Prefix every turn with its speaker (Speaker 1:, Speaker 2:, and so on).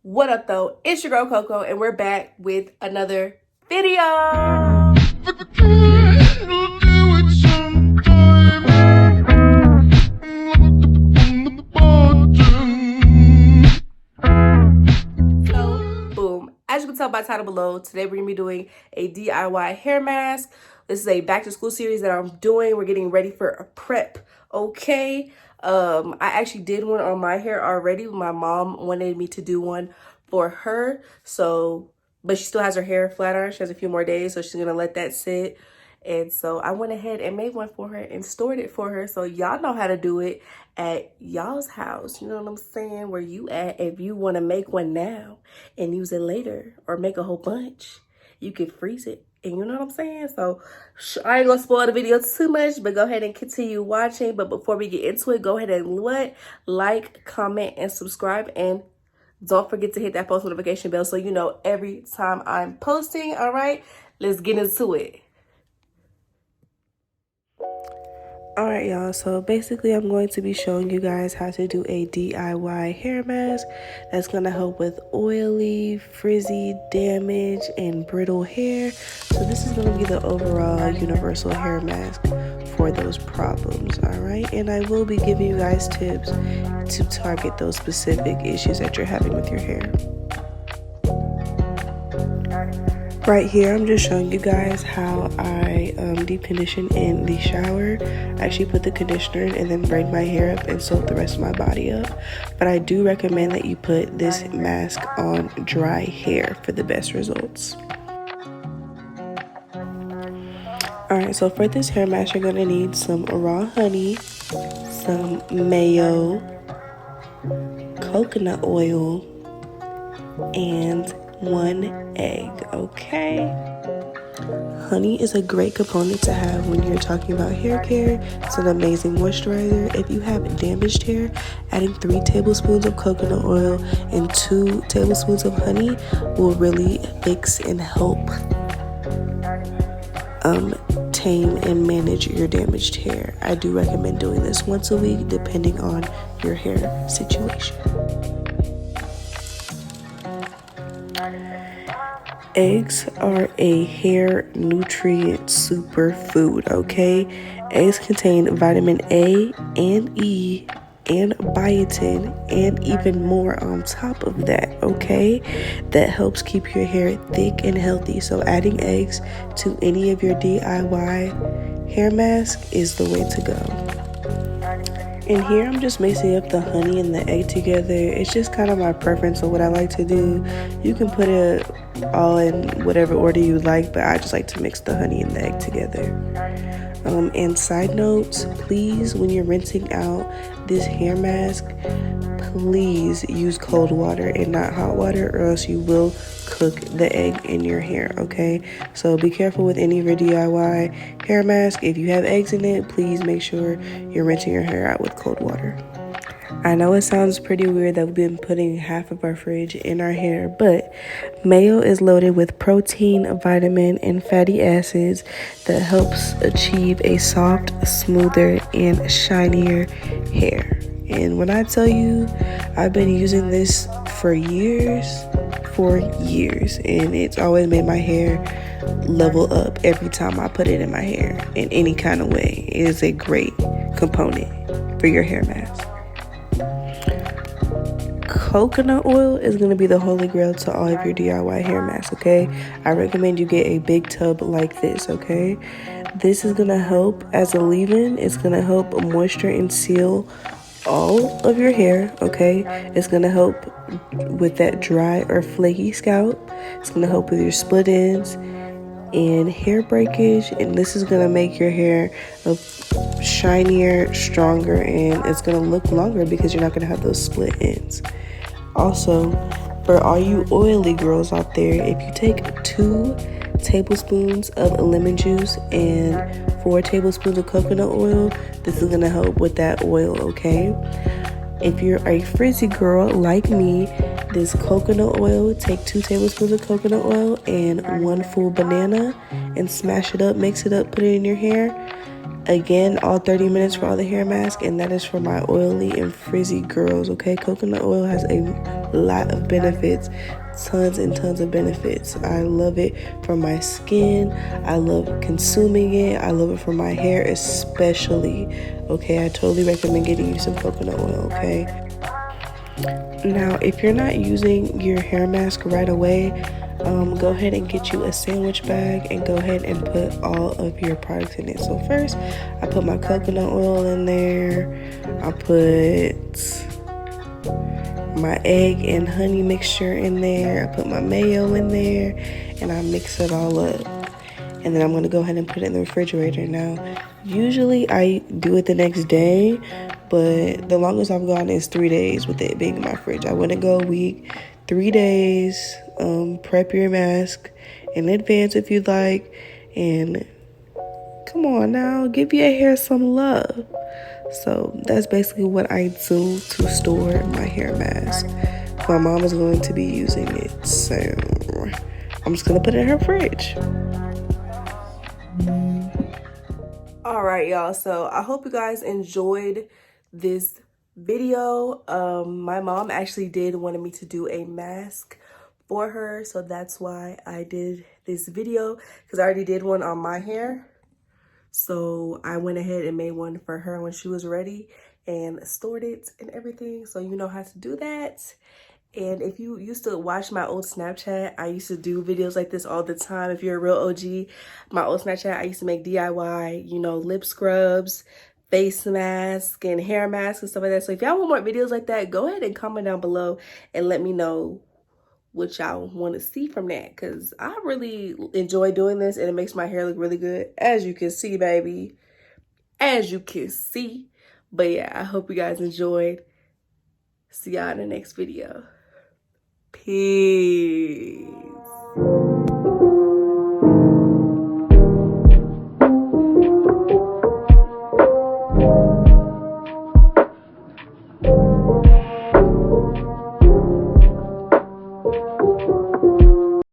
Speaker 1: What up though? It's your girl Coco and we're back with another video. So boom, as you can tell by the title below, today we're gonna be doing a DIY hair mask. This is a back to school series that I'm doing. We're getting ready for a prep, okay? I actually did one on my hair already. My mom wanted me to do one for her, but she still has her hair flat iron. She has a few more days, so she's gonna let that sit. And so I went ahead and made one for her and stored it for her. So y'all know how to do it at y'all's house. You know what I'm saying? Where you at, if you want to make one now and use it later or make a whole bunch, you can freeze it. And you know what I'm saying? So I ain't gonna spoil the video too much, but go ahead and continue watching. But before we get into it, go ahead and like, comment, and subscribe. And don't forget to hit that post notification bell so you know every time I'm posting. All right, let's get into it. All right, y'all, so basically I'm going to be showing you guys how to do a DIY hair mask that's going to help with oily, frizzy, damaged, and brittle hair. So this is going to be the overall universal hair mask for those problems, all right? And I will be giving you guys tips to target those specific issues that you're having with your hair. Right here, I'm just showing you guys how I deep condition in the shower. I actually put the conditioner in and then braid my hair up and soak the rest of my body up. But I do recommend that you put this mask on dry hair for the best results. Alright, so for this hair mask, you're going to need some raw honey, some mayo, coconut oil, and 1 egg, okay? Honey is a great component to have when you're talking about hair care. It's an amazing moisturizer. If you have damaged hair, adding 3 tablespoons of coconut oil and 2 tablespoons of honey will really fix and help tame and manage your damaged hair. I do recommend doing this once a week depending on your hair situation. Eggs are a hair nutrient superfood, okay? Eggs contain vitamin A and E and biotin and even more on top of that, okay? That helps keep your hair thick and healthy. So adding eggs to any of your DIY hair mask is the way to go. And here I'm just mixing up the honey and the egg together. It's just kind of my preference of what I like to do. You can put it all in whatever order you like, but I just like to mix the honey and the egg together. And side notes, please, when you're rinsing out this hair mask, please use cold water and not hot water, or else you will cook the egg in your hair, okay? So be careful with any of your DIY hair mask. If you have eggs in it, please make sure you're rinsing your hair out with cold water. I know it sounds pretty weird that we've been putting half of our fridge in our hair, but mayo is loaded with protein, vitamin, and fatty acids that helps achieve a soft, smoother, and shinier hair. And when I tell you, I've been using this for years, and it's always made my hair level up every time I put it in my hair in any kind of way. It is a great component for your hair mask. Coconut oil is going to be the holy grail to all of your DIY hair masks, okay? I recommend you get a big tub like this, okay? This is going to help as a leave-in. It's going to help moisture and seal all of your hair, okay? It's going to help with that dry or flaky scalp. It's going to help with your split ends and hair breakage, and this is going to make your hair shinier, stronger, and it's going to look longer because you're not going to have those split ends. Also, for all you oily girls out there, if you take 2 tablespoons of lemon juice and 4 tablespoons of coconut oil, this is going to help with that oil, okay? If you're a frizzy girl like me, this coconut oil, take 2 tablespoons of coconut oil and 1 full banana and smash it up, mix it up, put it in your hair. Again, all 30 minutes for all the hair mask, and that is for my oily and frizzy girls, okay? Coconut oil has a lot of benefits, tons and tons of benefits. I love it for my skin. I love consuming it. I love it for my hair especially, okay? I totally recommend getting you some coconut oil, okay? Now, if you're not using your hair mask right away, go ahead and get you a sandwich bag and go ahead and put all of your products in it. So first, I put my coconut oil in there. I put my egg and honey mixture in there. I put my mayo in there, and I mix it all up. And then I'm gonna go ahead and put it in the refrigerator. Now, usually I do it the next day, but the longest I've gone is 3 days with it being in my fridge. I wouldn't go a week, 3 days. Prep your mask in advance if you'd like, and come on now, give your hair some love. So that's basically what I do to store my hair mask. My mom is going to be using it, so I'm just gonna put it in her fridge. All right, y'all, so I hope you guys enjoyed this video. My mom actually did wanted me to do a mask for her, so that's why I did this video, because I already did one on my hair. So I went ahead and made one for her when she was ready and stored it and everything, so you know how to do that. And if you used to watch my old Snapchat, I used to do videos like this all the time. If you're a real OG, my old Snapchat, I used to make DIY, you know, lip scrubs, face mask, and hair masks and stuff like that. So if y'all want more videos like that, go ahead and comment down below and let me know what y'all want to see from that, because I really enjoy doing this and it makes my hair look really good, as you can see, baby, as you can see. But yeah, I hope you guys enjoyed. See y'all in the next video. Peace.